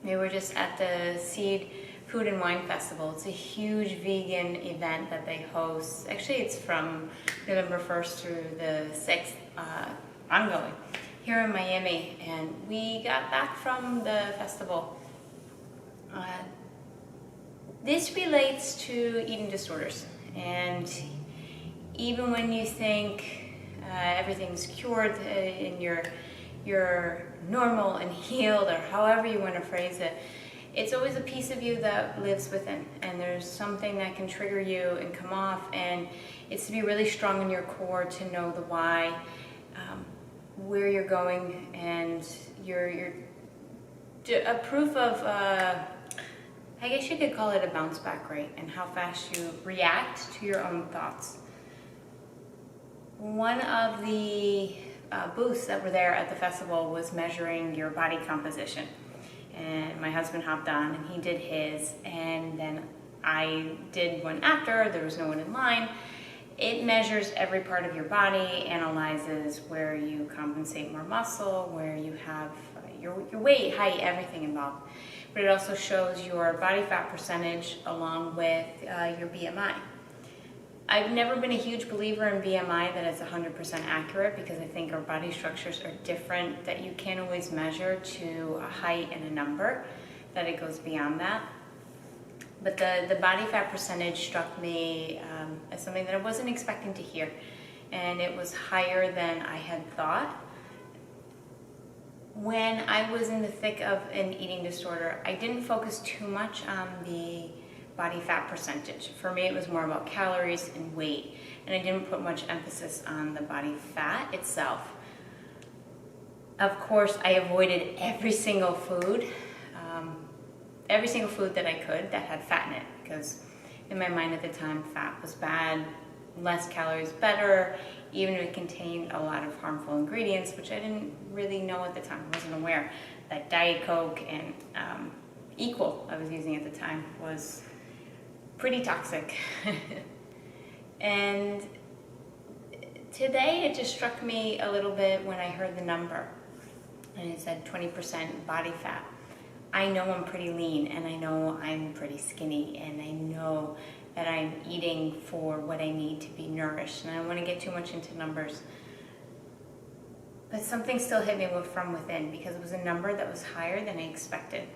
We were just at the Seed Food and Wine Festival. It's a huge vegan event that they host. Actually, it's from November 1st through the 6th, ongoing, here in Miami. And we got back from the festival. This relates to eating disorders. And even when you think everything's cured and you're normal and healed, or however you want to phrase it, it's always a piece of you that lives within, and there's something that can trigger you and come off, and it's to be really strong in your core to know the why, where you're going, and you're a proof of, I guess you could call it a bounce back rate, and how fast you react to your own thoughts. One of the booths that were there at the festival was measuring your body composition, and my husband hopped on and he did his, and then I did one after. There was no one in line. It measures every part of your body, analyzes where you compensate more muscle, where you have your weight, height, everything involved. But it also shows your body fat percentage along with your BMI. I've never been a huge believer in BMI that it's 100% accurate, because I think our body structures are different, that you can't always measure to a height and a number, that it goes beyond that. But the body fat percentage struck me as something that I wasn't expecting to hear, and it was higher than I had thought. When I was in the thick of an eating disorder, I didn't focus too much on the body fat percentage. For me, it was more about calories and weight, and I didn't put much emphasis on the body fat itself. Of course, I avoided every single food that I could that had fat in it, because in my mind at the time, fat was bad, less calories better, even if it contained a lot of harmful ingredients, which I didn't really know at the time. I wasn't aware that Diet Coke and Equal I was using at the time was pretty toxic. And today it just struck me a little bit when I heard the number, and it said 20% body fat. I know I'm pretty lean, and I know I'm pretty skinny, and I know that I'm eating for what I need to be nourished, and I don't want to get too much into numbers. But something still hit me from within, because it was a number that was higher than I expected.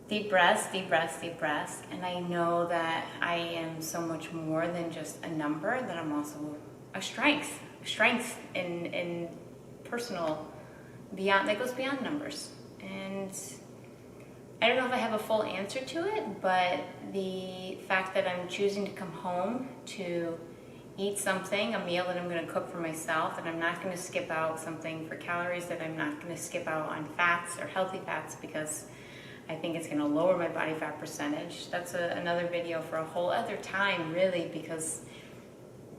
Deep breaths, deep breaths, deep breaths, and I know that I am so much more than just a number, that I'm also a strength in personal, beyond, that goes beyond numbers. And I don't know if I have a full answer to it, but the fact that I'm choosing to come home to eat something, a meal that I'm going to cook for myself, that I'm not going to skip out something for calories, that I'm not going to skip out on fats or healthy fats, because I think it's going to lower my body fat percentage. That's another video for a whole other time, really, because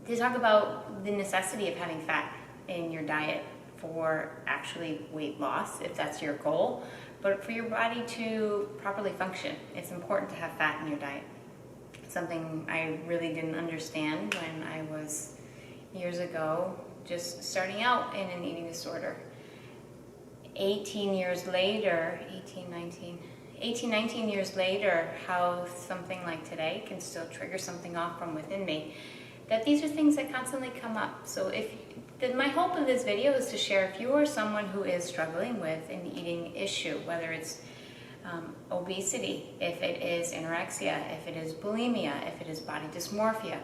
they talk about the necessity of having fat in your diet for actually weight loss, if that's your goal, but for your body to properly function, it's important to have fat in your diet. Something I really didn't understand when I was, years ago, just starting out in an eating disorder. 18, 19 years later, how something like today can still trigger something off from within me, that these are things that constantly come up. So my hope of this video is to share, if you are someone who is struggling with an eating issue, whether it's obesity, if it is anorexia, if it is bulimia, if it is body dysmorphia,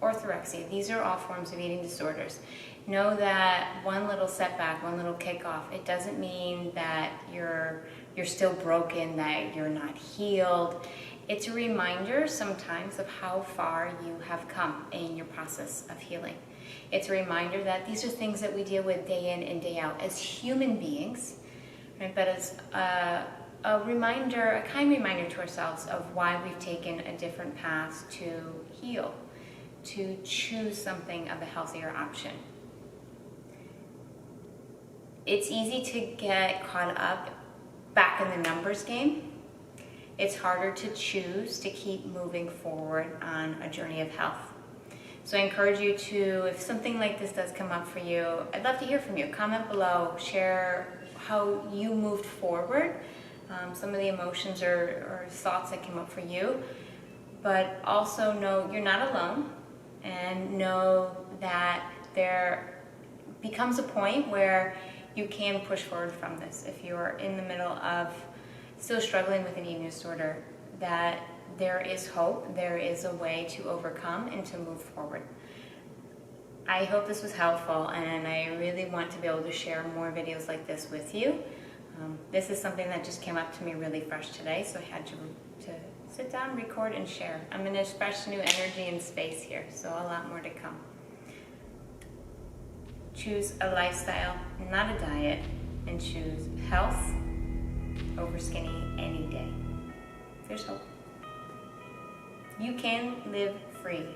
orthorexia, these are all forms of eating disorders. Know that one little setback, one little kickoff, it doesn't mean that you're still broken, that you're not healed. It's a reminder sometimes of how far you have come in your process of healing. It's a reminder that these are things that we deal with day in and day out as human beings, right? But as a reminder, a kind reminder to ourselves of why we've taken a different path to heal, to choose something of a healthier option. It's easy to get caught up back in the numbers game. It's harder to choose to keep moving forward on a journey of health. So I encourage you to, if something like this does come up for you, I'd love to hear from you. Comment below, share how you moved forward some of the emotions or thoughts that came up for you, but also know you're not alone, and know that there becomes a point where you can push forward from this. If you're in the middle of still struggling with an eating disorder, that there is hope, there is a way to overcome and to move forward. I hope this was helpful, and I really want to be able to share more videos like this with you. This is something that just came up to me really fresh today, so I had to sit down, record, and share. I'm in a fresh new energy and space here, so a lot more to come. Choose a lifestyle, not a diet, and choose health over skinny any day. There's hope. You can live free.